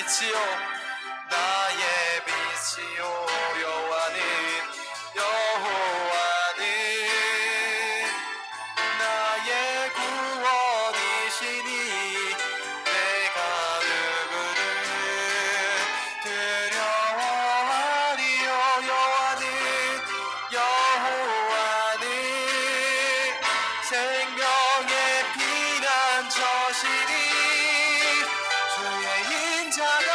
빛이요 나의 빛이요 여호와는 나의 구원이시니 내가 누구를 두려워하리요 여호와는 생명의 피난처시니 주의 인자가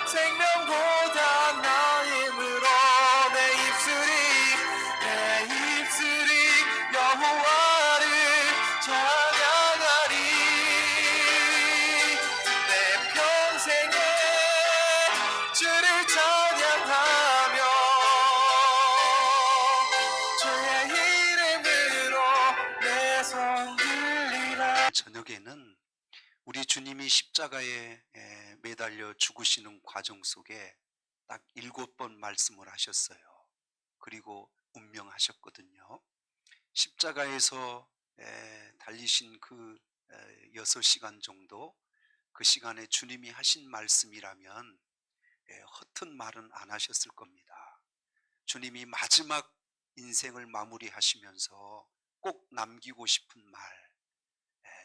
생명보다 나음으로 내 입술이 여호와를 찬양하리 내 평생에 주를 찬양하며 주의 이름으로 내 손 들리라. 저녁에는 우리 주님이 십자가에 매달려 죽으시는 과정 속에 딱 7번 말씀을 하셨어요. 그리고 운명하셨거든요. 십자가에서 달리신 그 6시간 정도, 그 시간에 주님이 하신 말씀이라면 허튼 말은 안 하셨을 겁니다. 주님이 마지막 인생을 마무리하시면서 꼭 남기고 싶은 말,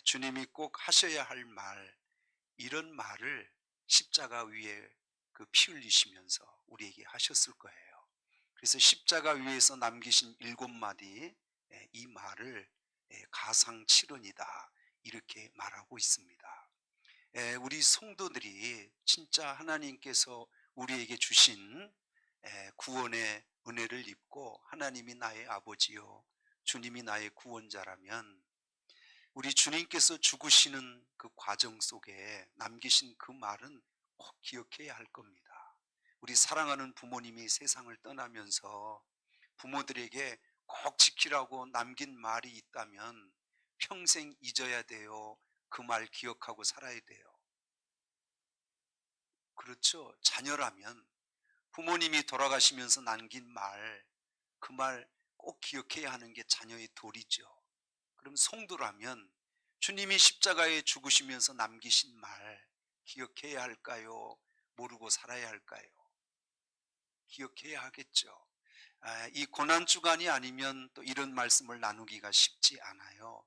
주님이 꼭 하셔야 할 말, 이런 말을 십자가 위에 그 피 흘리시면서 우리에게 하셨을 거예요. 그래서 십자가 위에서 남기신 7마디 이 말을 가상칠언이다 이렇게 말하고 있습니다. 우리 성도들이 진짜 하나님께서 우리에게 주신 구원의 은혜를 입고 하나님이 나의 아버지요 주님이 나의 구원자라면 우리 주님께서 죽으시는 그 과정 속에 남기신 그 말은 꼭 기억해야 할 겁니다. 우리 사랑하는 부모님이 세상을 떠나면서 부모들에게 꼭 지키라고 남긴 말이 있다면 평생 잊어야 돼요. 그 말 기억하고 살아야 돼요. 그렇죠. 자녀라면 부모님이 돌아가시면서 남긴 말, 그 말 꼭 기억해야 하는 게 자녀의 도리죠. 그럼 성도라면 주님이 십자가에 죽으시면서 남기신 말 기억해야 할까요? 모르고 살아야 할까요? 기억해야 하겠죠. 이 고난주간이 아니면 또 이런 말씀을 나누기가 쉽지 않아요.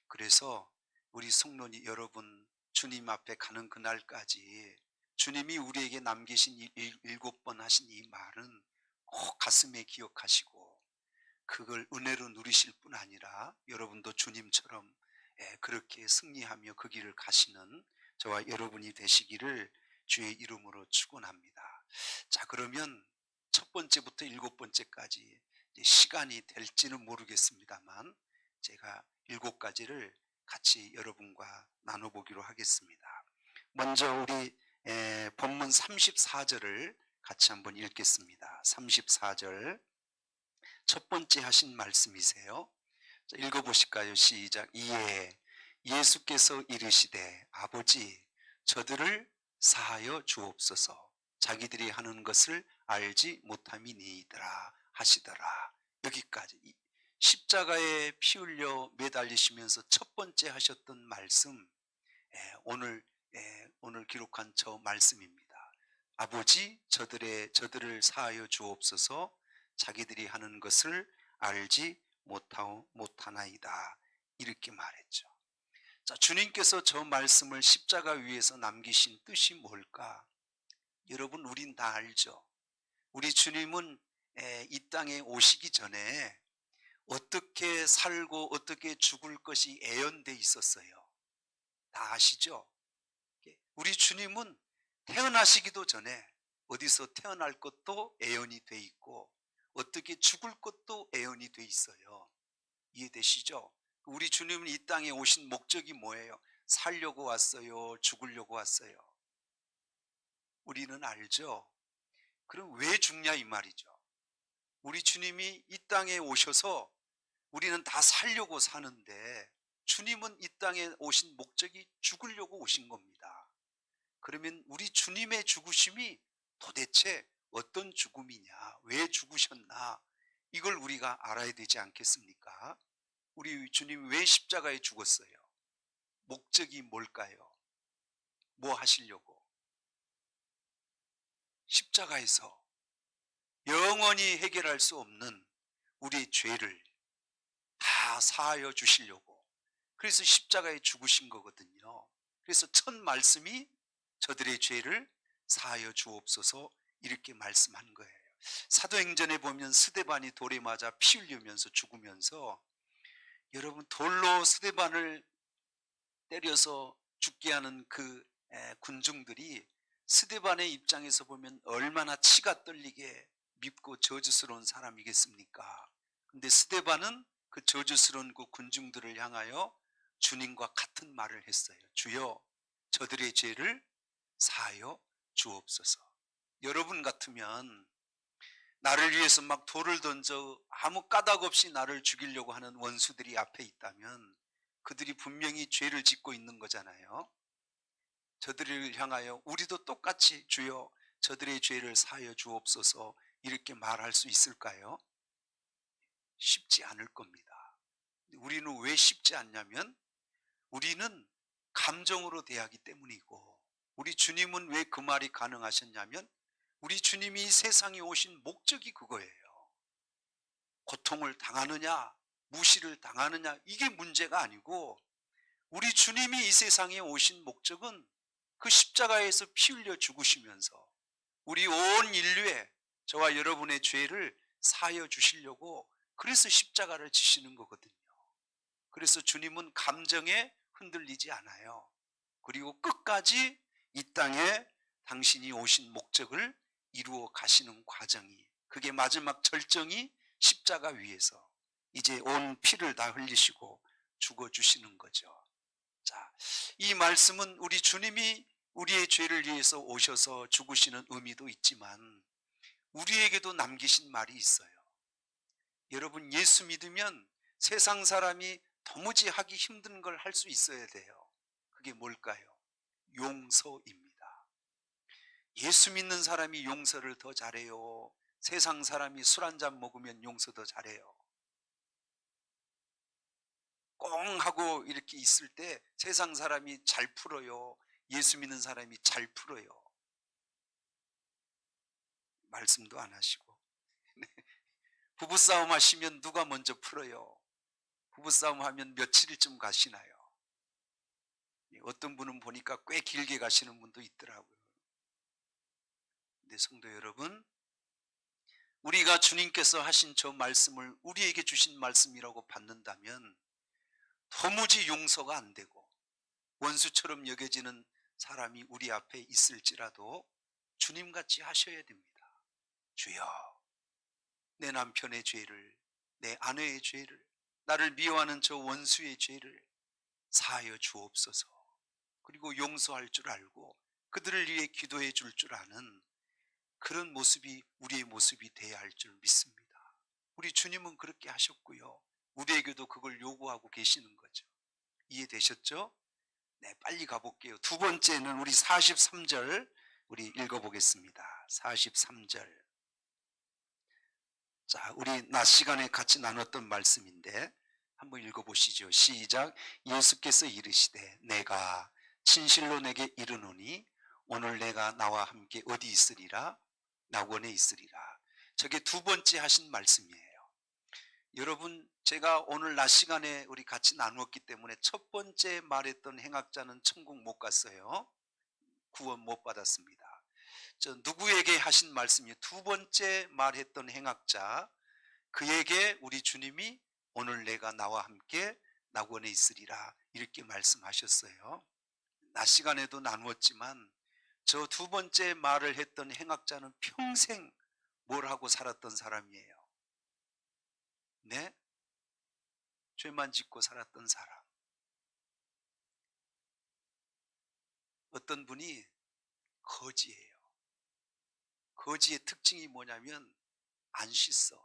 그래서 우리 성도님 여러분, 주님 앞에 가는 그날까지 주님이 우리에게 남기신 7번 하신 이 말은 꼭 가슴에 기억하시고 그걸 은혜로 누리실 뿐 아니라 여러분도 주님처럼 그렇게 승리하며 그 길을 가시는 저와 여러분이 되시기를 주의 이름으로 축원합니다. 자, 그러면 첫 번째부터 7번째까지 시간이 될지는 모르겠습니다만 제가 7가지를 같이 여러분과 나눠보기로 하겠습니다. 먼저 우리 본문 34절을 같이 한번 읽겠습니다. 34절 첫 번째 하신 말씀이세요. 자, 읽어보실까요? 시작. 이에 예수께서 이르시되 아버지 저들을 사하여 주옵소서 자기들이 하는 것을 알지 못함이니이더라 하시더라. 여기까지 십자가에 피 흘려 매달리시면서 첫 번째 하셨던 말씀, 오늘 기록한 저 말씀입니다. 아버지 저들을 사하여 주옵소서 자기들이 하는 것을 알지 못하나이다 이렇게 말했죠. 자, 주님께서 저 말씀을 십자가 위에서 남기신 뜻이 뭘까? 여러분 우린 다 알죠. 우리 주님은 이 땅에 오시기 전에 어떻게 살고 어떻게 죽을 것이 예언돼 있었어요. 다 아시죠? 우리 주님은 태어나시기도 전에 어디서 태어날 것도 예언이 돼 있고 어떻게 죽을 것도 예언이 돼 있어요. 이해되시죠? 우리 주님은 이 땅에 오신 목적이 뭐예요? 살려고 왔어요? 죽으려고 왔어요? 우리는 알죠? 그럼 왜 죽냐 이 말이죠. 우리 주님이 이 땅에 오셔서 우리는 다 살려고 사는데 주님은 이 땅에 오신 목적이 죽으려고 오신 겁니다. 그러면 우리 주님의 죽으심이 도대체 어떤 죽음이냐, 왜 죽으셨나, 이걸 우리가 알아야 되지 않겠습니까? 우리 주님이 왜 십자가에 죽었어요? 목적이 뭘까요? 뭐 하시려고? 십자가에서 영원히 해결할 수 없는 우리의 죄를 다 사하여 주시려고, 그래서 십자가에 죽으신 거거든요. 그래서 첫 말씀이 저들의 죄를 사하여 주옵소서 이렇게 말씀한 거예요. 사도행전에 보면 스데반이 돌에 맞아 피 흘리면서 죽으면서, 여러분 돌로 스데반을 때려서 죽게 하는 그 군중들이 스데반의 입장에서 보면 얼마나 치가 떨리게 밉고 저주스러운 사람이겠습니까? 근데 스데반은 그 저주스러운 그 군중들을 향하여 주님과 같은 말을 했어요. 주여, 저들의 죄를 사하여 주옵소서. 여러분 같으면 나를 위해서 막 돌을 던져 아무 까닭 없이 나를 죽이려고 하는 원수들이 앞에 있다면 그들이 분명히 죄를 짓고 있는 거잖아요. 저들을 향하여 우리도 똑같이 주여 저들의 죄를 사하여 주옵소서 이렇게 말할 수 있을까요? 쉽지 않을 겁니다. 우리는 왜 쉽지 않냐면 우리는 감정으로 대하기 때문이고, 우리 주님은 왜 그 말이 가능하셨냐면 우리 주님이 이 세상에 오신 목적이 그거예요. 고통을 당하느냐 무시를 당하느냐 이게 문제가 아니고, 우리 주님이 이 세상에 오신 목적은 그 십자가에서 피 흘려 죽으시면서 우리 온 인류의 저와 여러분의 죄를 사하여 주시려고, 그래서 십자가를 지시는 거거든요. 그래서 주님은 감정에 흔들리지 않아요. 그리고 끝까지 이 땅에 당신이 오신 목적을 이루어 가시는 과정이, 그게 마지막 절정이 십자가 위에서 이제 온 피를 다 흘리시고 죽어 주시는 거죠. 자, 이 말씀은 우리 주님이 우리의 죄를 위해서 오셔서 죽으시는 의미도 있지만 우리에게도 남기신 말이 있어요. 여러분, 예수 믿으면 세상 사람이 도무지 하기 힘든 걸 할 수 있어야 돼요. 그게 뭘까요? 용서입니다. 예수 믿는 사람이 용서를 더 잘해요? 세상 사람이 술 한잔 먹으면 용서 더 잘해요? 꽁 하고 이렇게 있을 때 세상 사람이 잘 풀어요? 예수 믿는 사람이 잘 풀어요? 말씀도 안 하시고. 부부싸움 하시면 누가 먼저 풀어요? 부부싸움 하면 며칠쯤 가시나요? 어떤 분은 보니까 꽤 길게 가시는 분도 있더라고요. 근데 성도 여러분, 우리가 주님께서 하신 저 말씀을 우리에게 주신 말씀이라고 받는다면 도무지 용서가 안 되고 원수처럼 여겨지는 사람이 우리 앞에 있을지라도 주님같이 하셔야 됩니다. 주여, 내 남편의 죄를, 내 아내의 죄를, 나를 미워하는 저 원수의 죄를 사하여 주옵소서. 그리고 용서할 줄 알고 그들을 위해 기도해 줄 줄 아는 그런 모습이 우리의 모습이 되어야 할 줄 믿습니다. 우리 주님은 그렇게 하셨고요, 우리에게도 그걸 요구하고 계시는 거죠. 이해되셨죠? 네, 빨리 가볼게요. 두 번째는 우리 43절 우리 읽어보겠습니다. 43절. 자, 우리 낮 시간에 같이 나눴던 말씀인데 한번 읽어보시죠. 시작. 예수께서 이르시되 내가 진실로 내게 이르노니 오늘 내가 나와 함께 어디 있으리라? 낙원에 있으리라. 저게 두 번째 하신 말씀이에요. 여러분, 제가 오늘 낮 시간에 우리 같이 나누었기 때문에 첫 번째 말했던 행악자는 천국 못 갔어요. 구원 못 받았습니다. 저 누구에게 하신 말씀이 두 번째 말했던 행악자, 그에게 우리 주님이 오늘 내가 나와 함께 낙원에 있으리라 이렇게 말씀하셨어요. 낮 시간에도 나누었지만 저 두 번째 말을 했던 행악자는 평생 뭘 하고 살았던 사람이에요. 네? 죄만 짓고 살았던 사람. 어떤 분이 거지예요. 거지의 특징이 뭐냐면 안 씻어.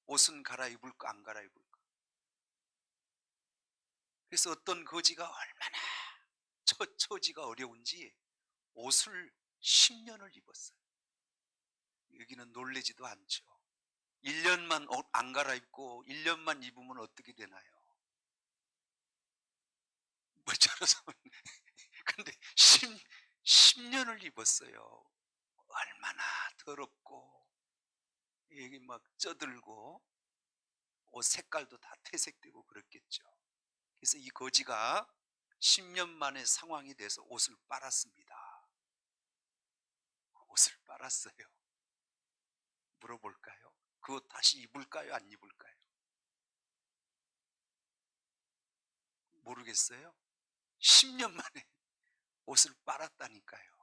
옷은 갈아입을까 안 갈아입을까. 그래서 어떤 거지가 얼마나 처지가 어려운지 옷을 10년을 입었어요. 여기는 놀래지도 않죠. 1년만 옷 안 갈아입고 1년만 입으면 어떻게 되나요? 뭐처럼. 근데 10년을 입었어요. 얼마나 더럽고 여기 막 쪄들고 옷 색깔도 다 퇴색되고 그렇겠죠. 그래서 이 거지가 10년 만에 상황이 돼서 옷을 빨았습니다. 옷을 빨았어요. 물어볼까요? 그 옷 다시 입을까요? 안 입을까요? 모르겠어요. 10년 만에 옷을 빨았다니까요.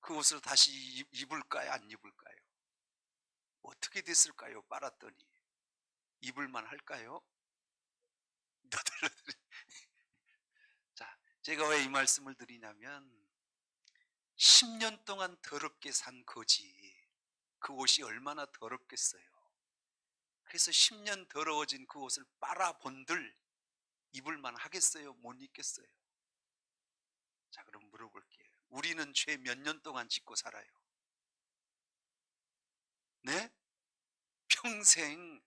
그 옷을 다시 입을까요? 안 입을까요? 어떻게 됐을까요? 빨았더니 입을만 할까요? 자, 제가 왜 이 말씀을 드리냐면 10년 동안 더럽게 산 거지 그 옷이 얼마나 더럽겠어요. 그래서 10년 더러워진 그 옷을 빨아본들 입을만 하겠어요? 못 입겠어요? 자, 그럼 물어볼게요. 우리는 죄 몇 년 동안 짓고 살아요? 네? 평생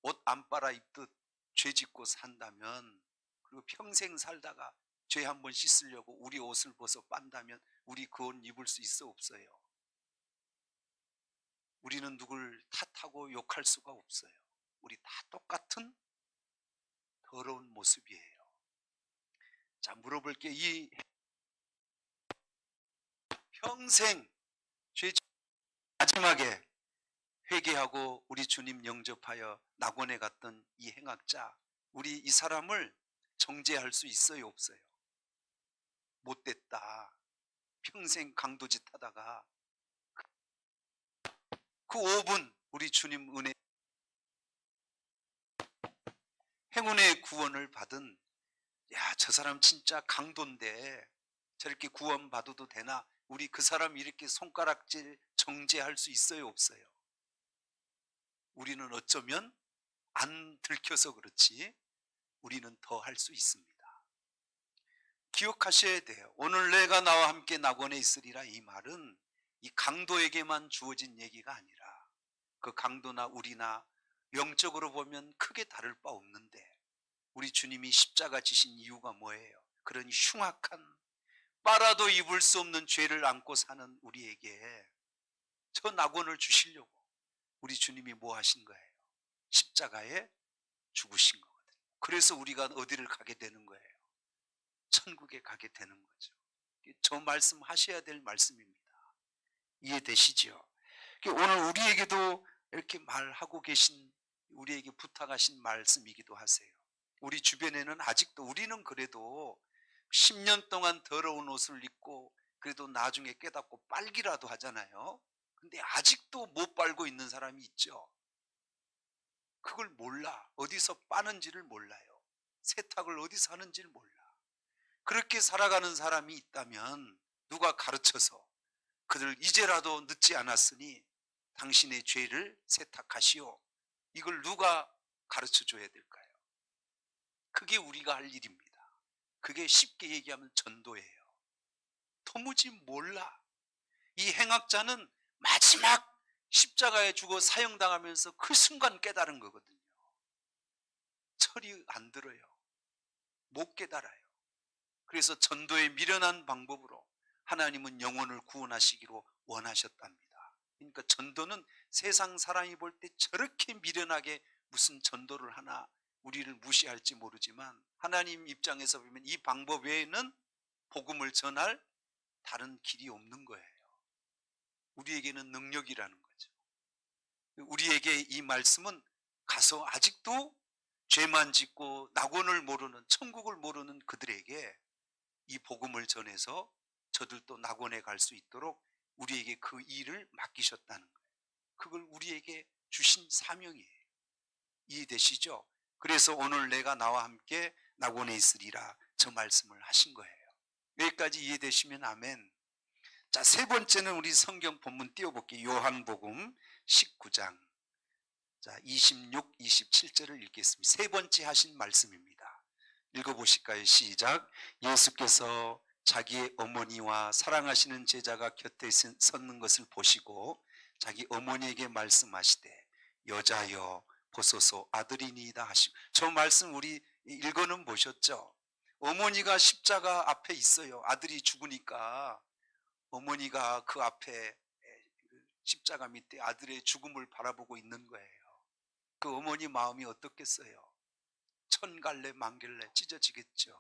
옷 안 빨아 입듯 죄 짓고 산다면, 그리고 평생 살다가 죄 한 번 씻으려고 우리 옷을 벗어 빤다면 우리 그 옷 입을 수 있어 없어요? 우리는 누굴 탓하고 욕할 수가 없어요. 우리 다 똑같은 더러운 모습이에요. 자, 물어볼게요. 이 평생 죄 마지막에 회개하고 우리 주님 영접하여 낙원에 갔던 이 행악자, 우리 이 사람을 정죄할 수 있어요 없어요? 못됐다, 평생 강도짓 하다가 그 5분 우리 주님 은혜 행운의 구원을 받은, 야, 저 사람 진짜 강도인데 저렇게 구원 받아도 되나, 우리 그 사람 이렇게 손가락질 정죄할 수 있어요 없어요? 우리는 어쩌면 안 들켜서 그렇지 우리는 더 할 수 있습니다. 기억하셔야 돼요. 오늘 내가 나와 함께 낙원에 있으리라, 이 말은 이 강도에게만 주어진 얘기가 아니라 그 강도나 우리나 영적으로 보면 크게 다를 바 없는데, 우리 주님이 십자가 지신 이유가 뭐예요? 그런 흉악한 빨아도 입을 수 없는 죄를 안고 사는 우리에게 저 낙원을 주시려고 우리 주님이 뭐 하신 거예요? 십자가에 죽으신 거거든요. 그래서 우리가 어디를 가게 되는 거예요? 천국에 가게 되는 거죠. 저 말씀 하셔야 될 말씀입니다. 이해되시죠? 오늘 우리에게도 이렇게 말하고 계신, 우리에게 부탁하신 말씀이기도 하세요. 우리 주변에는 아직도, 우리는 그래도 10년 동안 더러운 옷을 입고 그래도 나중에 깨닫고 빨기라도 하잖아요. 근데 아직도 못 빨고 있는 사람이 있죠. 그걸 몰라. 어디서 빠는지를 몰라요. 세탁을 어디서 하는지를 몰라. 그렇게 살아가는 사람이 있다면 누가 가르쳐서 그들 이제라도 늦지 않았으니 당신의 죄를 세탁하시오, 이걸 누가 가르쳐 줘야 될까요? 그게 우리가 할 일입니다. 그게 쉽게 얘기하면 전도예요. 도무지 몰라. 이 행악자는 마지막 십자가에 죽어 사형당하면서 그 순간 깨달은 거거든요. 철이 안 들어요. 못 깨달아요. 그래서 전도의 미련한 방법으로 하나님은 영혼을 구원하시기로 원하셨답니다. 그러니까 전도는 세상 사람이 볼 때 저렇게 미련하게 무슨 전도를 하나 우리를 무시할지 모르지만, 하나님 입장에서 보면 이 방법 외에는 복음을 전할 다른 길이 없는 거예요. 우리에게는 능력이라는 거죠. 우리에게 이 말씀은 가서 아직도 죄만 짓고 낙원을 모르는, 천국을 모르는 그들에게 이 복음을 전해서 저들도 낙원에 갈 수 있도록 우리에게 그 일을 맡기셨다는 거예요. 그걸 우리에게 주신 사명이에요. 이해되시죠? 그래서 오늘 내가 나와 함께 낙원에 있으리라, 저 말씀을 하신 거예요. 여기까지 이해되시면 아멘. 자, 세 번째는 우리 성경 본문 띄워볼게요. 요한복음 19장 26, 27절을 읽겠습니다. 세 번째 하신 말씀입니다. 읽어보실까요? 시작. 예수께서 자기의 어머니와 사랑하시는 제자가 곁에 섰는 것을 보시고 자기 어머니에게 말씀하시되 여자여 보소서 아들이니이다 하시고, 저 말씀 우리 읽어는 보셨죠? 어머니가 십자가 앞에 있어요. 아들이 죽으니까 어머니가 그 앞에 십자가 밑에 아들의 죽음을 바라보고 있는 거예요. 그 어머니 마음이 어떻겠어요? 천갈래 만갈래 찢어지겠죠.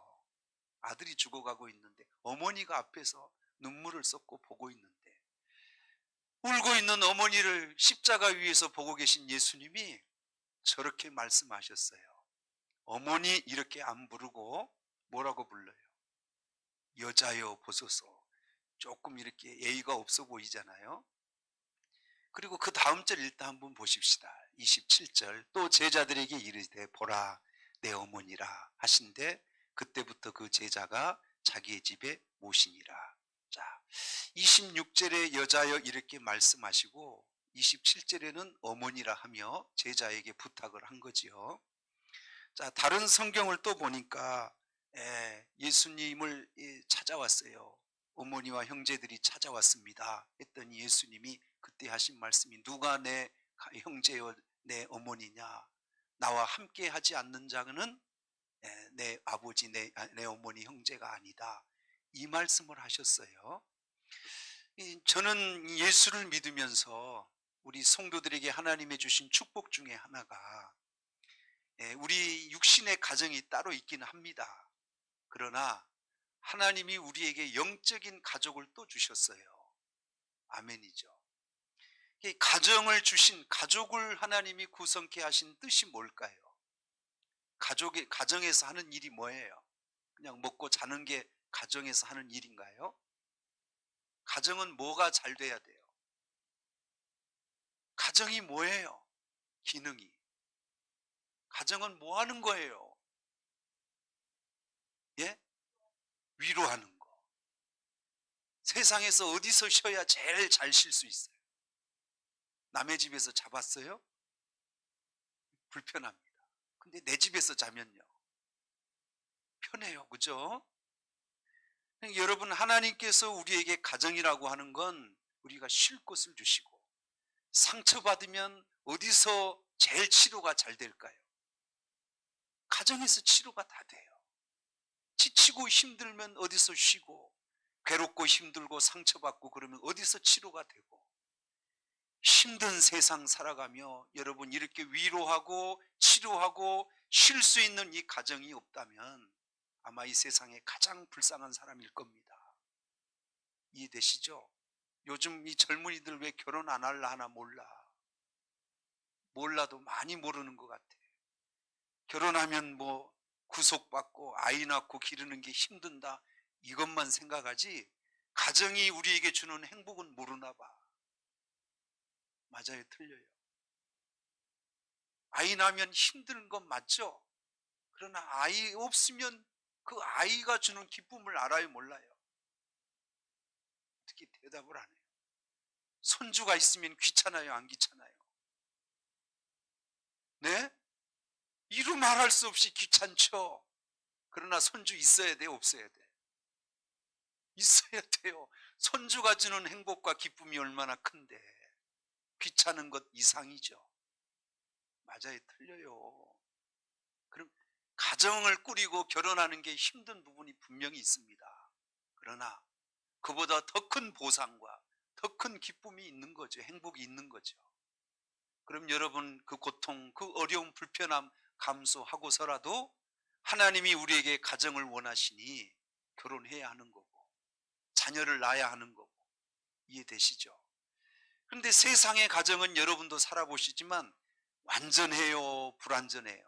아들이 죽어가고 있는데 어머니가 앞에서 눈물을 쏟고 보고 있는데, 울고 있는 어머니를 십자가 위에서 보고 계신 예수님이 저렇게 말씀하셨어요. 어머니 이렇게 안 부르고 뭐라고 불러요? 여자여 보소서. 조금 이렇게 예의가 없어 보이잖아요. 그리고 그 다음 절 일단 한번 보십시다. 27절. 또 제자들에게 이르되 보라 내 어머니라 하신데 그때부터 그 제자가 자기의 집에 모시니라. 자, 26절에 여자여 이렇게 말씀하시고 27절에는 어머니라 하며 제자에게 부탁을 한 거지요. 자, 다른 성경을 또 보니까 예수님을 찾아왔어요. 어머니와 형제들이 찾아왔습니다 했더니 예수님이 그때 하신 말씀이 누가 내 형제여 내 어머니냐, 나와 함께 하지 않는 자는 내 아버지 내 어머니 형제가 아니다, 이 말씀을 하셨어요. 저는 예수를 믿으면서 우리 성도들에게 하나님이 주신 축복 중에 하나가 우리 육신의 가정이 따로 있긴 합니다. 그러나 하나님이 우리에게 영적인 가족을 또 주셨어요. 아멘이죠. 가정을 주신, 가족을 하나님이 구성케 하신 뜻이 뭘까요? 가정에서 하는 일이 뭐예요? 그냥 먹고 자는 게 가정에서 하는 일인가요? 가정은 뭐가 잘 돼야 돼요? 가정이 뭐예요? 기능이. 가정은 뭐 하는 거예요? 예? 위로하는 거. 세상에서 어디서 쉬어야 제일 잘 쉴 수 있어요? 남의 집에서 자봤어요? 불편합니다. 근데 내 집에서 자면요? 편해요. 그죠? 여러분, 하나님께서 우리에게 가정이라고 하는 건 우리가 쉴 곳을 주시고, 상처받으면 어디서 제일 치료가 잘 될까요? 가정에서 치료가 다 돼요. 지치고 힘들면 어디서 쉬고, 괴롭고 힘들고 상처받고 그러면 어디서 치료가 되고, 힘든 세상 살아가며 여러분 이렇게 위로하고 치료하고 쉴 수 있는 이 가정이 없다면 아마 이 세상에 가장 불쌍한 사람일 겁니다. 이해되시죠? 요즘 이 젊은이들 왜 결혼 안 할라 하나 몰라. 몰라도 많이 모르는 것 같아. 결혼하면 뭐 구속받고 아이 낳고 기르는 게 힘든다, 이것만 생각하지 가정이 우리에게 주는 행복은 모르나 봐. 맞아요, 틀려요? 아이 낳으면 힘든 건 맞죠? 그러나 아이 없으면 그 아이가 주는 기쁨을 알아요, 몰라요? 어떻게 대답을 안 해요? 손주가 있으면 귀찮아요, 안 귀찮아요? 네? 이루 말할 수 없이 귀찮죠. 그러나 손주 있어야 돼, 없어야 돼? 있어야 돼요. 손주가 주는 행복과 기쁨이 얼마나 큰데 귀찮은 것 이상이죠. 맞아요, 틀려요? 그럼 가정을 꾸리고 결혼하는 게 힘든 부분이 분명히 있습니다. 그러나 그보다 더 큰 보상과 더 큰 기쁨이 있는 거죠. 행복이 있는 거죠. 그럼 여러분 그 고통, 그 어려움, 불편함 감수하고서라도 하나님이 우리에게 가정을 원하시니 결혼해야 하는 거고 자녀를 낳아야 하는 거고, 이해되시죠? 그런데 세상의 가정은 여러분도 살아보시지만 완전해요, 불완전해요?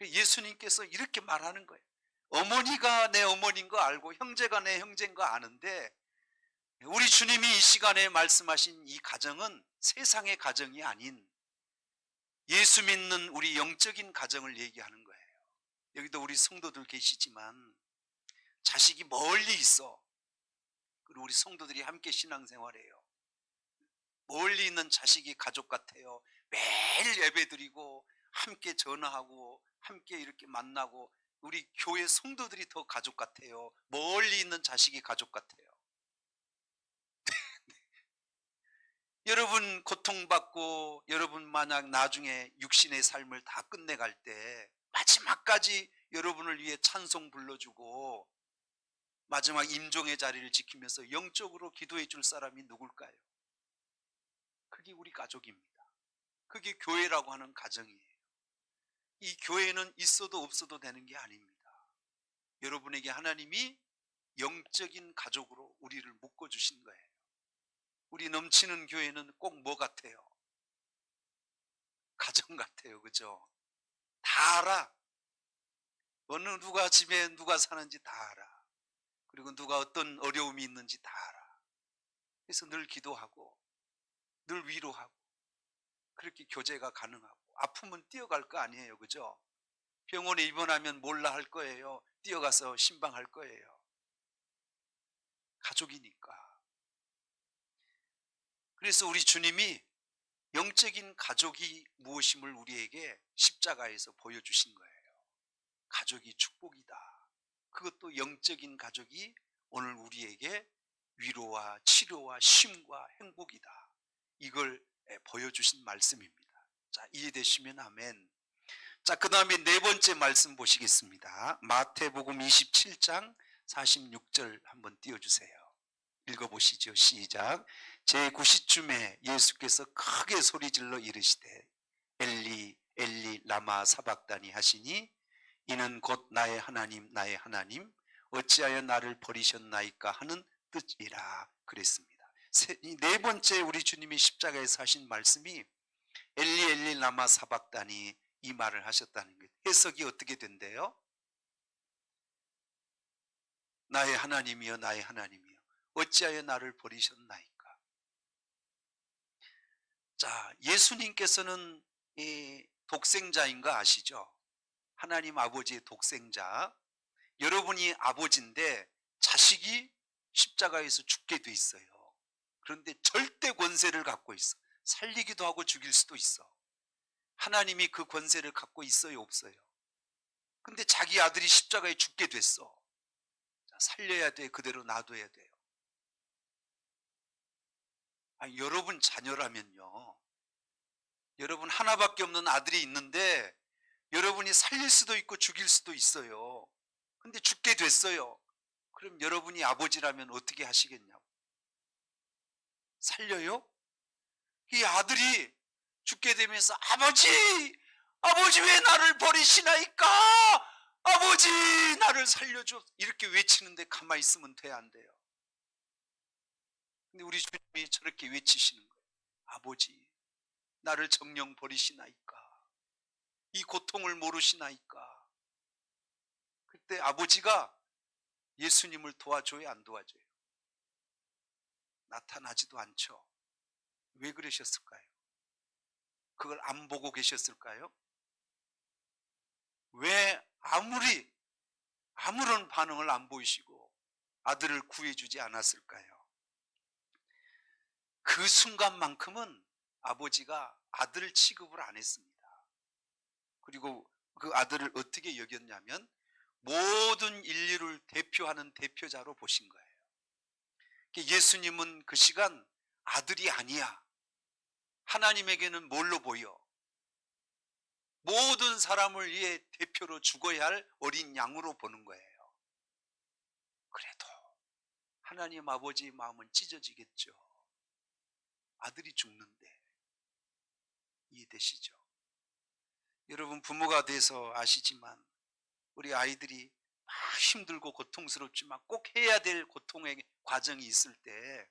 예수님께서 이렇게 말하는 거예요. 어머니가 내 어머니인 거 알고 형제가 내 형제인 거 아는데 우리 주님이 이 시간에 말씀하신 이 가정은 세상의 가정이 아닌 예수 믿는 우리 영적인 가정을 얘기하는 거예요. 여기도 우리 성도들 계시지만 자식이 멀리 있어. 그리고 우리 성도들이 함께 신앙생활해요. 멀리 있는 자식이 가족 같아요. 매일 예배드리고 함께 전화하고 함께 이렇게 만나고, 우리 교회 성도들이 더 가족 같아요. 멀리 있는 자식이 가족 같아요. 여러분 고통받고 여러분 만약 나중에 육신의 삶을 다 끝내갈 때 마지막까지 여러분을 위해 찬송 불러주고 마지막 임종의 자리를 지키면서 영적으로 기도해 줄 사람이 누굴까요? 그게 우리 가족입니다. 그게 교회라고 하는 가정이에요. 이 교회는 있어도 없어도 되는 게 아닙니다. 여러분에게 하나님이 영적인 가족으로 우리를 묶어주신 거예요. 우리 넘치는 교회는 꼭 뭐 같아요? 가정 같아요. 그죠? 다 알아. 어느 누가 집에 누가 사는지 다 알아. 그리고 누가 어떤 어려움이 있는지 다 알아. 그래서 늘 기도하고 늘 위로하고 그렇게 교제가 가능하고 아프면 뛰어갈 거 아니에요. 그죠? 병원에 입원하면 몰라 할 거예요. 뛰어가서 신방할 거예요. 가족이니까. 그래서 우리 주님이 영적인 가족이 무엇임을 우리에게 십자가에서 보여주신 거예요. 가족이 축복이다. 그것도 영적인 가족이 오늘 우리에게 위로와 치료와 쉼과 행복이다. 이걸 보여주신 말씀입니다. 자, 이해되시면 아멘. 자, 그 다음에 네 번째 말씀 보시겠습니다. 마태복음 27장 46절 한번 띄워주세요. 읽어보시죠. 시작. 제9시쯤에 예수께서 크게 소리질러 이르시되 엘리 엘리 라마 사박다니 하시니 이는 곧 나의 하나님 나의 하나님 어찌하여 나를 버리셨나이까 하는 뜻이라 그랬습니다. 이 네 번째 우리 주님이 십자가에서 하신 말씀이 엘리 엘리 라마 사박다니 이 말을 하셨다는 거예요. 해석이 어떻게 된대요? 나의 하나님이여 나의 하나님이여 어찌하여 나를 버리셨나이까. 자, 예수님께서는 이 독생자인 거 아시죠? 하나님 아버지의 독생자. 여러분이 아버지인데 자식이 십자가에서 죽게 돼 있어요. 그런데 절대 권세를 갖고 있어. 살리기도 하고 죽일 수도 있어. 하나님이 그 권세를 갖고 있어요, 없어요? 근데 자기 아들이 십자가에 죽게 됐어. 살려야 돼, 그대로 놔둬야 돼요. 아니, 여러분 자녀라면요, 여러분 하나밖에 없는 아들이 있는데 여러분이 살릴 수도 있고 죽일 수도 있어요. 근데 죽게 됐어요. 그럼 여러분이 아버지라면 어떻게 하시겠냐고. 살려요? 이 아들이 죽게 되면서 아버지! 아버지 왜 나를 버리시나이까? 아버지 나를 살려줘! 이렇게 외치는데 가만히 있으면 돼, 안 돼요? 근데 우리 주님이 저렇게 외치시는 거예요. 아버지 나를 정녕 버리시나이까? 이 고통을 모르시나이까? 그때 아버지가 예수님을 도와줘요, 안 도와줘요? 나타나지도 않죠. 왜 그러셨을까요? 그걸 안 보고 계셨을까요? 왜 아무런 반응을 안 보이시고 아들을 구해주지 않았을까요? 그 순간만큼은 아버지가 아들 취급을 안 했습니다. 그리고 그 아들을 어떻게 여겼냐면 모든 인류를 대표하는 대표자로 보신 거예요. 예수님은 그 시간 아들이 아니야. 하나님에게는 뭘로 보여? 모든 사람을 위해 대표로 죽어야 할 어린 양으로 보는 거예요. 그래도 하나님 아버지의 마음은 찢어지겠죠. 아들이 죽는데. 이해되시죠? 여러분 부모가 돼서 아시지만 우리 아이들이 막 힘들고 고통스럽지만 꼭 해야 될 고통의 과정이 있을 때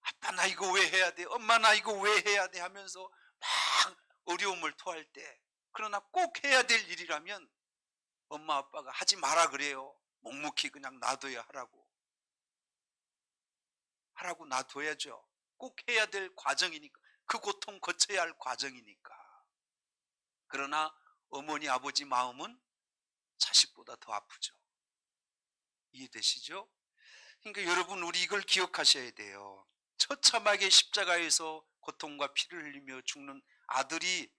아빠 나 이거 왜 해야 돼? 엄마 나 이거 왜 해야 돼? 하면서 막 어려움을 토할 때, 그러나 꼭 해야 될 일이라면 엄마 아빠가 하지 마라 그래요. 묵묵히 그냥 놔둬야 하라고 놔둬야죠. 꼭 해야 될 과정이니까, 그 고통 거쳐야 할 과정이니까. 그러나 어머니 아버지 마음은 자식보다 더 아프죠. 이해되시죠? 그러니까 여러분 우리 이걸 기억하셔야 돼요. 처참하게 십자가에서 고통과 피를 흘리며 죽는 아들이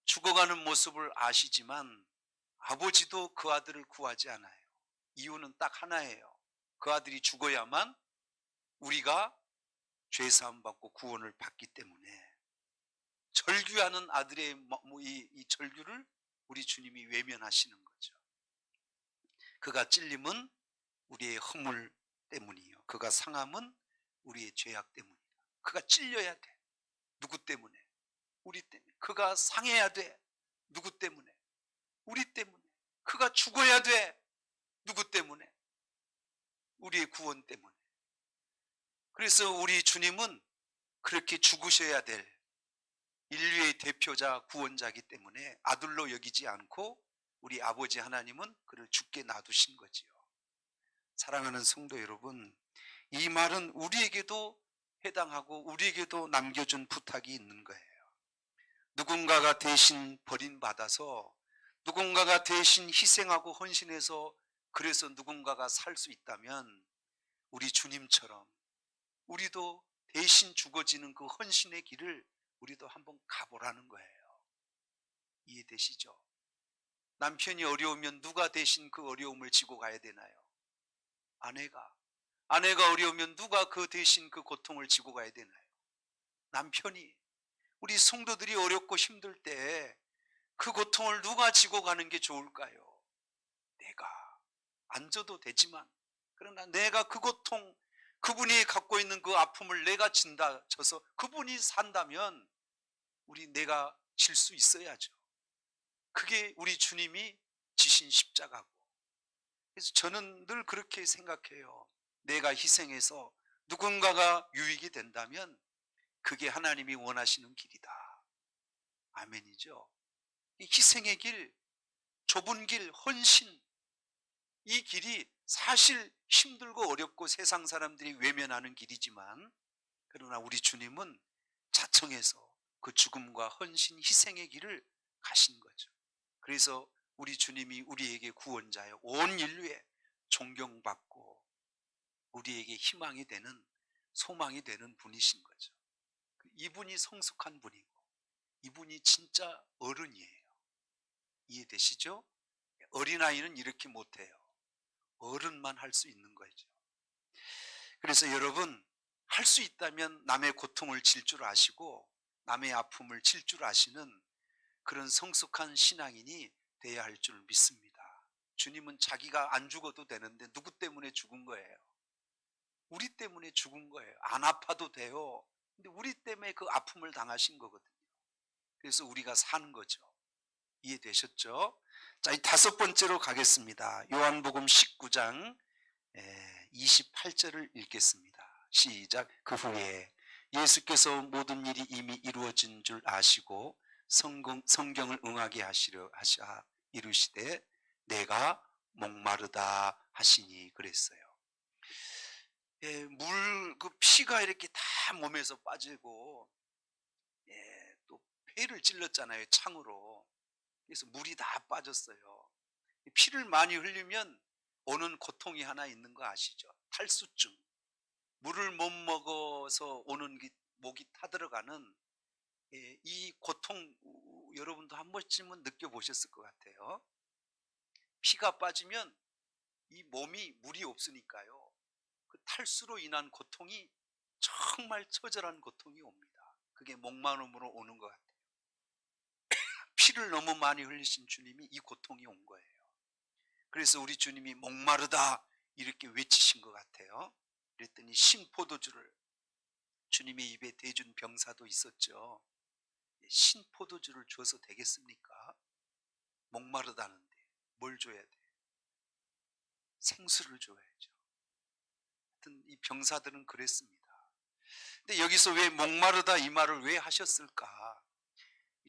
죽어가는 모습을 아시지만 아버지도 그 아들을 구하지 않아요. 이유는 딱 하나예요. 그 아들이 죽어야만 우리가 죄사함 받고 구원을 받기 때문에 절규하는 아들의 이 절규를 우리 주님이 외면하시는 거죠. 그가 찔림은 우리의 허물 때문이요. 그가 상함은 우리의 죄악 때문이다. 그가 찔려야 돼. 누구 때문에? 우리 때문에. 그가 상해야 돼. 누구 때문에? 우리 때문에. 그가 죽어야 돼. 누구 때문에? 우리의 구원 때문에. 그래서 우리 주님은 그렇게 죽으셔야 될 인류의 대표자 구원자이기 때문에 아들로 여기지 않고 우리 아버지 하나님은 그를 죽게 놔두신 거지요. 사랑하는 성도 여러분, 이 말은 우리에게도 해당하고 우리에게도 남겨준 부탁이 있는 거예요. 누군가가 대신 버림받아서 누군가가 대신 희생하고 헌신해서 그래서 누군가가 살 수 있다면 우리 주님처럼 우리도 대신 죽어지는 그 헌신의 길을 우리도 한번 가보라는 거예요. 이해되시죠? 남편이 어려우면 누가 대신 그 어려움을 지고 가야 되나요? 아내가. 아내가 어려우면 누가 그 대신 그 고통을 지고 가야 되나요? 남편이. 우리 성도들이 어렵고 힘들 때 그 고통을 누가 지고 가는 게 좋을까요? 내가. 안 져도 되지만 그러나 내가 그 고통, 그분이 갖고 있는 그 아픔을 내가 져서 그분이 산다면 내가 질 수 있어야죠. 그게 우리 주님이 지신 십자가고. 그래서 저는 늘 그렇게 생각해요. 내가 희생해서 누군가가 유익이 된다면 그게 하나님이 원하시는 길이다. 아멘이죠. 이 희생의 길, 좁은 길, 헌신, 이 길이 사실 힘들고 어렵고 세상 사람들이 외면하는 길이지만 그러나 우리 주님은 자청해서 그 죽음과 헌신, 희생의 길을 가신 거죠. 그래서 우리 주님이 우리에게 구원자여 온 인류에 존경받고 우리에게 희망이 되는, 소망이 되는 분이신 거죠. 이분이 성숙한 분이고 이분이 진짜 어른이에요. 이해되시죠? 어린아이는 이렇게 못해요. 어른만 할 수 있는 거죠. 그래서 여러분, 할 수 있다면 남의 고통을 질 줄 아시고 남의 아픔을 질 줄 아시는 그런 성숙한 신앙인이 돼야 할 줄 믿습니다. 주님은 자기가 안 죽어도 되는데 누구 때문에 죽은 거예요? 우리 때문에 죽은 거예요. 안 아파도 돼요. 근데 우리 때문에 그 아픔을 당하신 거거든요. 그래서 우리가 사는 거죠. 이해되셨죠? 자, 이 다섯 번째로 가겠습니다. 요한복음 19장 28절을 읽겠습니다. 시작. 그 후에 예수께서 모든 일이 이미 이루어진 줄 아시고 성경을 응하게 하시하 이르시되 내가 목마르다 하시니 그랬어요. 그 피가 이렇게 다 몸에서 빠지고 또 폐를 찔렀잖아요, 창으로. 그래서 물이 다 빠졌어요. 피를 많이 흘리면 오는 고통이 하나 있는 거 아시죠? 탈수증. 물을 못 먹어서 오는 목이 타들어가는 이 고통, 여러분도 한 번쯤은 느껴보셨을 것 같아요. 피가 빠지면 이 몸이 물이 없으니까요. 그 탈수로 인한 고통이 정말 처절한 고통이 옵니다. 그게 목마름으로 오는 것 같아요. 피를 너무 많이 흘리신 주님이 이 고통이 온 거예요. 그래서 우리 주님이 목마르다 이렇게 외치신 것 같아요. 그랬더니 신포도주를, 주님의 입에 대준 병사도 있었죠. 신포도주를 줘서 되겠습니까? 목마르다는데 뭘 줘야 돼? 생수를 줘야죠. 하여튼 이 병사들은 그랬습니다. 근데 여기서 왜 목마르다 이 말을 왜 하셨을까?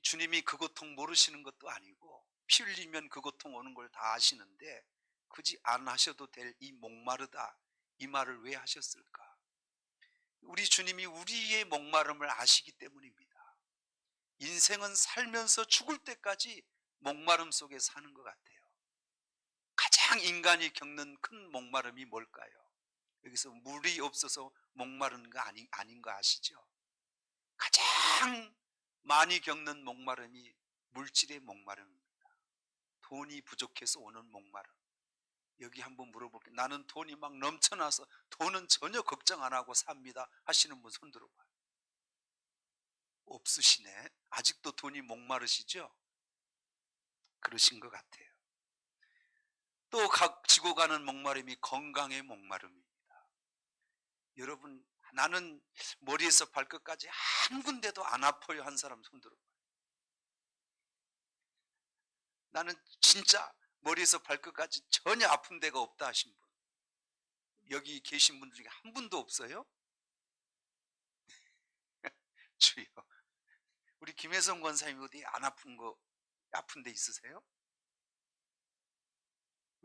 주님이 그 고통 모르시는 것도 아니고 피 흘리면 그 고통 오는 걸 다 아시는데 굳이 안 하셔도 될 이 목마르다 이 말을 왜 하셨을까? 우리 주님이 우리의 목마름을 아시기 때문입니다. 인생은 살면서 죽을 때까지 목마름 속에 사는 것 같아요. 가장 인간이 겪는 큰 목마름이 뭘까요? 여기서 물이 없어서 목마른 거 아닌 거 아시죠? 가장 많이 겪는 목마름이 물질의 목마름입니다. 돈이 부족해서 오는 목마름. 여기 한번 물어볼게요. 나는 돈이 막 넘쳐나서 돈은 전혀 걱정 안 하고 삽니다 하시는 분 손 들어봐요. 없으시네. 아직도 돈이 목마르시죠? 그러신 것 같아요. 또 지고 가는 목마름이 건강의 목마름입니다. 여러분, 나는 머리에서 발끝까지 한 군데도 안 아파요 한 사람 손 들어봐요. 나는 진짜 머리에서 발끝까지 전혀 아픈 데가 없다 하신 분, 여기 계신 분들 중에 한 분도 없어요? 주여, 우리 김혜성 권사님 어디 안 아픈 데 있으세요?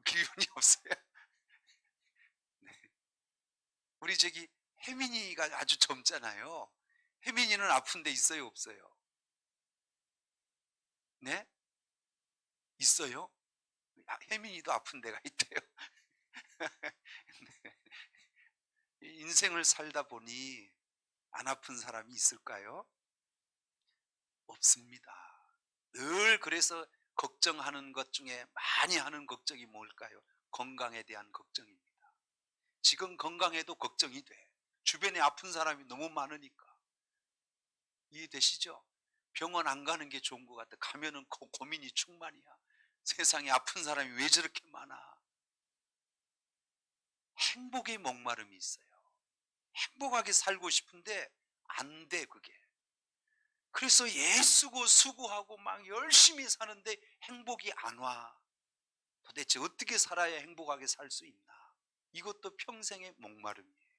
기운이 없어요? 네. 우리 저기 혜민이가 아주 젊잖아요. 혜민이는 아픈 데 있어요, 없어요? 네? 있어요? 혜민이도 아픈 데가 있대요. 네. 인생을 살다 보니 안 아픈 사람이 있을까요? 없습니다. 늘 그래서 걱정하는 것 중에 많이 하는 걱정이 뭘까요? 건강에 대한 걱정입니다. 지금 건강에도 걱정이 돼. 주변에 아픈 사람이 너무 많으니까. 이해되시죠? 병원 안 가는 게 좋은 것 같아. 가면은 고민이 충만이야. 세상에 아픈 사람이 왜 저렇게 많아? 행복의 목마름이 있어요. 행복하게 살고 싶은데 안 돼, 그게. 그래서 애쓰고 수고하고 막 열심히 사는데 행복이 안 와. 도대체 어떻게 살아야 행복하게 살 수 있나? 이것도 평생의 목마름이에요.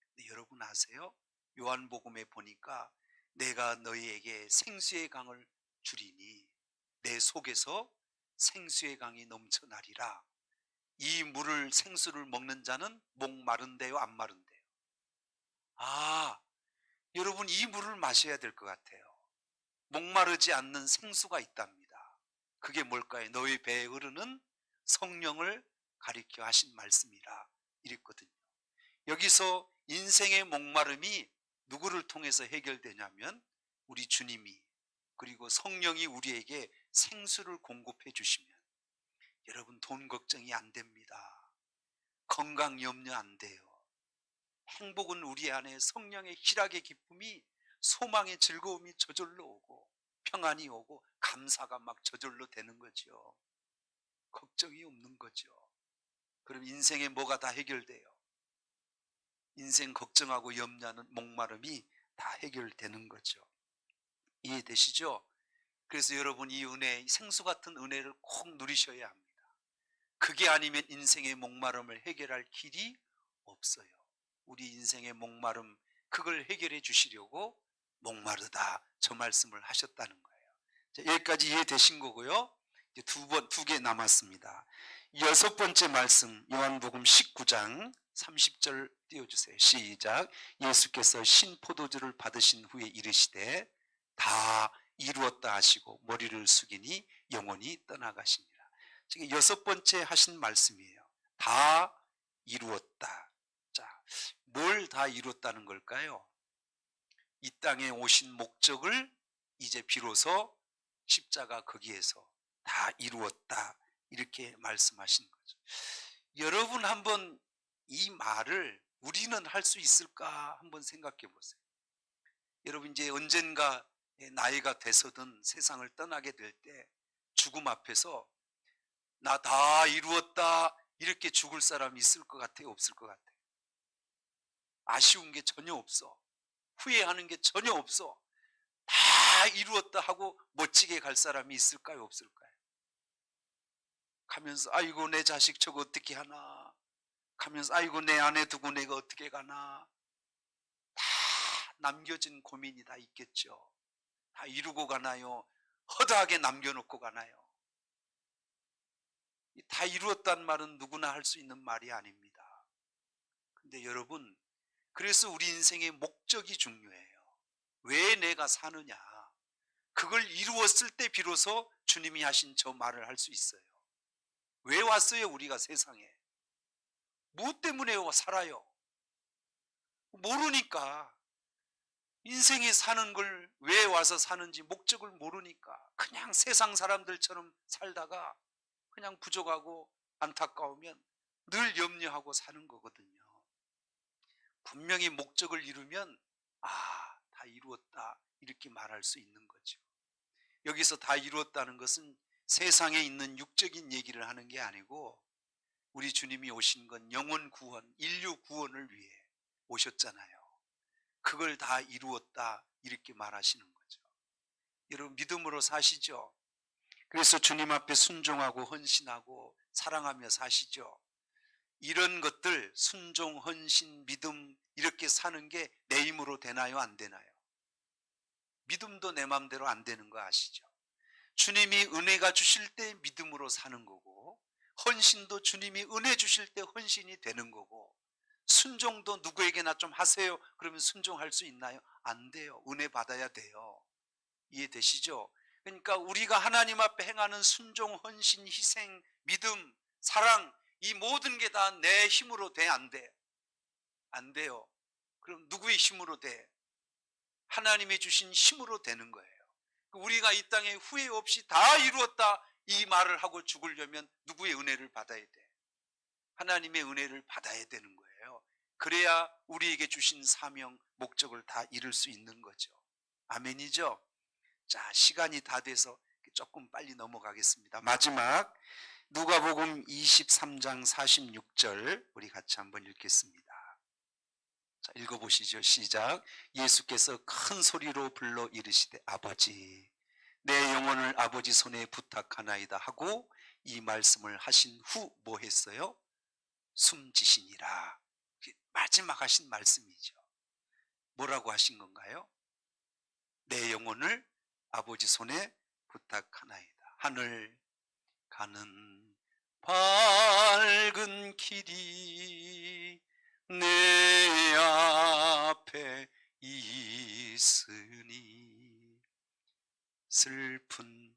근데 여러분 아세요? 요한복음에 보니까 내가 너희에게 생수의 강을 주리니 내 속에서 생수의 강이 넘쳐나리라. 이 물을, 생수를 먹는 자는 목 마른대요, 안 마른대요? 여러분 이 물을 마셔야 될 것 같아요. 목마르지 않는 생수가 있답니다. 그게 뭘까요? 너희 배에 흐르는 성령을 가리켜 하신 말씀이라 이랬거든요. 여기서 인생의 목마름이 누구를 통해서 해결되냐면 우리 주님이, 그리고 성령이 우리에게 생수를 공급해 주시면 여러분 돈 걱정이 안 됩니다. 건강 염려 안 돼요. 행복은 우리 안에 성령의 희락의 기쁨이, 소망의 즐거움이 저절로 오고 평안이 오고 감사가 막 저절로 되는 거죠. 걱정이 없는 거죠. 그럼 인생에 뭐가 다 해결돼요? 인생 걱정하고 염려하는 목마름이 다 해결되는 거죠. 이해되시죠? 그래서 여러분 이 은혜, 생수 같은 은혜를 꼭 누리셔야 합니다. 그게 아니면 인생의 목마름을 해결할 길이 없어요. 우리 인생의 목마름, 그걸 해결해 주시려고 목마르다 저 말씀을 하셨다는 거예요. 자, 여기까지 이해되신 거고요. 이제 두 개 남았습니다. 여섯 번째 말씀, 요한복음 19장 30절 띄워주세요. 시작. 예수께서 신포도주를 받으신 후에 이르시되 다 이루었다 하시고 머리를 숙이니 영원히 떠나가시니라. 지금 여섯 번째 하신 말씀이에요. 다 이루었다. 자, 뭘 다 이루었다는 걸까요? 이 땅에 오신 목적을 이제 비로소 십자가 거기에서 다 이루었다 이렇게 말씀하신 거죠. 여러분 한번 이 말을 우리는 할 수 있을까 한번 생각해 보세요. 여러분 이제 언젠가 나이가 돼서든 세상을 떠나게 될 때 죽음 앞에서 나 다 이루었다 이렇게 죽을 사람이 있을 것 같아요, 없을 것 같아요? 아쉬운 게 전혀 없어. 후회하는 게 전혀 없어. 다 이루었다 하고 멋지게 갈 사람이 있을까요, 없을까요? 가면서 아이고 내 자식 저거 어떻게 하나, 가면서 아이고 내 아내 두고 내가 어떻게 가나, 다 남겨진 고민이 다 있겠죠. 다 이루고 가나요? 허다하게 남겨놓고 가나요? 다 이루었단 말은 누구나 할 수 있는 말이 아닙니다. 근데 여러분, 그래서 우리 인생의 목적이 중요해요. 왜 내가 사느냐, 그걸 이루었을 때 비로소 주님이 하신 저 말을 할 수 있어요. 왜 왔어요 우리가 세상에? 무엇 때문에 살아요? 모르니까. 인생에 사는 걸 왜 와서 사는지 목적을 모르니까 그냥 세상 사람들처럼 살다가 그냥 부족하고 안타까우면 늘 염려하고 사는 거거든요. 분명히 목적을 이루면 다 이루었다 이렇게 말할 수 있는 거죠. 여기서 다 이루었다는 것은 세상에 있는 육적인 얘기를 하는 게 아니고 우리 주님이 오신 건 영혼 구원, 인류 구원을 위해 오셨잖아요. 그걸 다 이루었다 이렇게 말하시는 거죠. 여러분 믿음으로 사시죠. 그래서 주님 앞에 순종하고 헌신하고 사랑하며 사시죠. 이런 것들 순종, 헌신, 믿음 이렇게 사는 게 내 힘으로 되나요? 안 되나요? 믿음도 내 마음대로 안 되는 거 아시죠? 주님이 은혜가 주실 때 믿음으로 사는 거고, 헌신도 주님이 은혜 주실 때 헌신이 되는 거고, 순종도 누구에게나 좀 하세요 그러면 순종할 수 있나요? 안 돼요. 은혜 받아야 돼요. 이해되시죠? 그러니까 우리가 하나님 앞에 행하는 순종, 헌신, 희생, 믿음, 사랑 이 모든 게 다 내 힘으로 돼? 안 돼? 안 돼요. 그럼 누구의 힘으로 돼? 하나님이 주신 힘으로 되는 거예요. 우리가 이 땅에 후회 없이 다 이루었다 이 말을 하고 죽으려면 누구의 은혜를 받아야 돼? 하나님의 은혜를 받아야 되는 거예요. 그래야 우리에게 주신 사명, 목적을 다 이룰 수 있는 거죠. 아멘이죠? 자, 시간이 다 돼서 조금 빨리 넘어가겠습니다. 마지막 누가복음 23장 46절 우리 같이 한번 읽겠습니다. 자, 읽어보시죠. 시작. 예수께서 큰 소리로 불러 이르시되 아버지 내 영혼을 아버지 손에 부탁하나이다 하고 이 말씀을 하신 후 뭐 했어요? 숨지시니라. 마지막 하신 말씀이죠. 뭐라고 하신 건가요? 내 영혼을 아버지 손에 부탁하나이다. 하늘 가는 밝은 길이 내 앞에 있으니 슬픈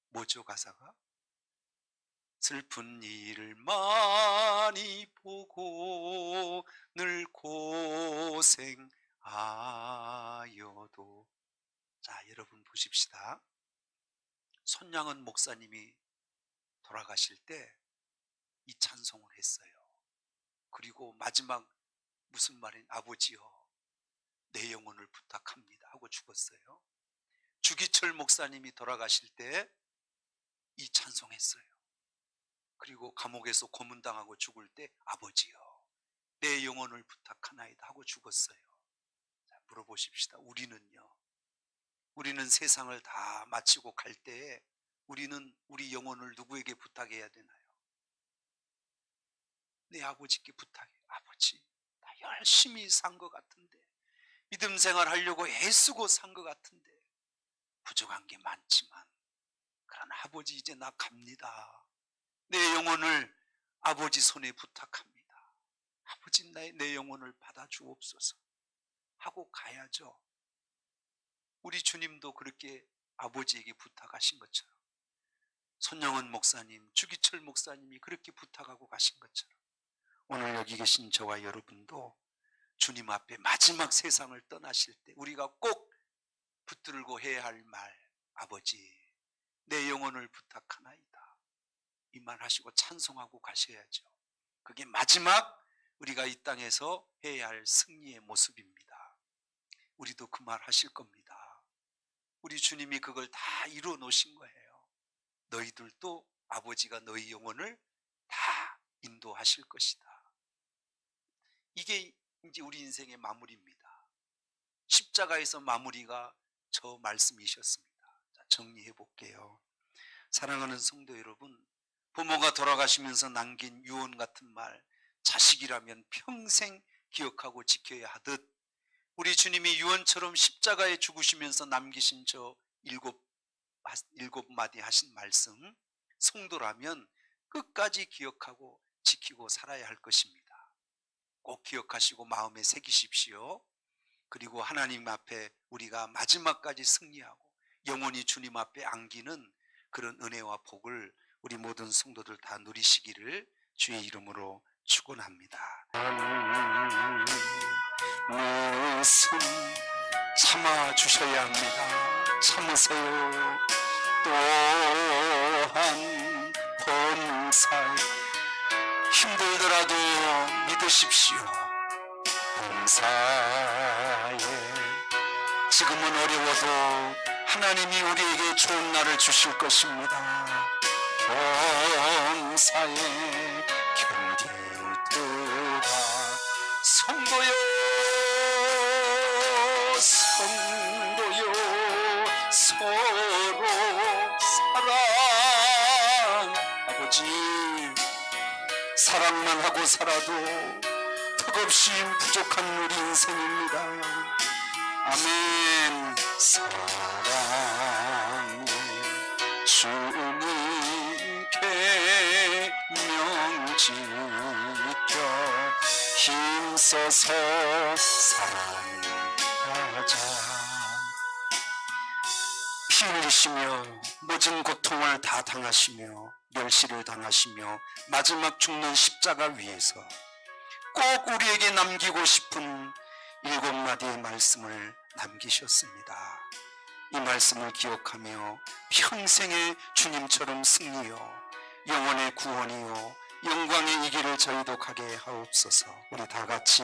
뭐죠 가사가? 슬픈 일을 많이 보고 늘 고생하여도 자 여러분 보십시다. 손양은 목사님이 돌아가실 때 이 찬송을 했어요. 그리고 마지막 무슨 말인 아버지여 내 영혼을 부탁합니다 하고 죽었어요. 주기철 목사님이 돌아가실 때 이 찬송했어요. 그리고 감옥에서 고문당하고 죽을 때 아버지여 내 영혼을 부탁하나이다 하고 죽었어요. 자, 물어보십시다. 우리는 세상을 다 마치고 갈 때에 우리는 우리 영혼을 누구에게 부탁해야 되나요? 내 아버지께 부탁해. 아버지 나 열심히 산 것 같은데 믿음 생활 하려고 애쓰고 산 것 같은데 부족한 게 많지만 그러나 아버지 이제 나 갑니다. 내 영혼을 아버지 손에 부탁합니다. 아버지 내 영혼을 받아 주옵소서 하고 가야죠. 우리 주님도 그렇게 아버지에게 부탁하신 것처럼 손영은 목사님, 주기철 목사님이 그렇게 부탁하고 가신 것처럼 오늘 여기 계신 저와 여러분도 주님 앞에 마지막 세상을 떠나실 때 우리가 꼭 붙들고 해야 할 말 아버지 내 영혼을 부탁하나이다 이 말 하시고 찬송하고 가셔야죠. 그게 마지막 우리가 이 땅에서 해야 할 승리의 모습입니다. 우리도 그 말 하실 겁니다. 우리 주님이 그걸 다 이루어 놓으신 거예요. 너희들도 아버지가 너희 영혼을 다 인도하실 것이다. 이게 이제 우리 인생의 마무리입니다. 십자가에서 마무리가 저 말씀이셨습니다. 자, 정리해 볼게요. 사랑하는 성도 여러분, 부모가 돌아가시면서 남긴 유언 같은 말, 자식이라면 평생 기억하고 지켜야 하듯 우리 주님이 유언처럼 십자가에 죽으시면서 남기신 저 일곱 마디 하신 말씀, 성도라면 끝까지 기억하고 지키고 살아야 할 것입니다. 꼭 기억하시고 마음에 새기십시오. 그리고 하나님 앞에 우리가 마지막까지 승리하고 영원히 주님 앞에 안기는 그런 은혜와 복을 우리 모든 성도들 다 누리시기를 주의 이름으로 축원합니다. 말씀 참아 주셔야 합니다. 참으세요. 또한 범사에 힘들더라도 믿으십시오. 범사에 지금은 어려워도 하나님이 우리에게 좋은 날을 주실 것입니다. 범사에 서로 사랑. 아버지, 사랑만 하고 살아도 턱없이 부족한 우리 인생입니다. 아멘. 사랑해 주님께 명지켜 힘써서 사랑하자. 피 흘리시며 모진 고통을 다 당하시며 멸시를 당하시며 마지막 죽는 십자가 위에서 꼭 우리에게 남기고 싶은 7마디의 말씀을 남기셨습니다. 이 말씀을 기억하며 평생의 주님처럼 승리요 영원의 구원이요 영광의 이 길을 저희도 가게 하옵소서. 우리 다 같이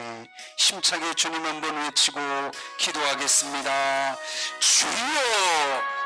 힘차게 주님 한번 외치고 기도하겠습니다. 주여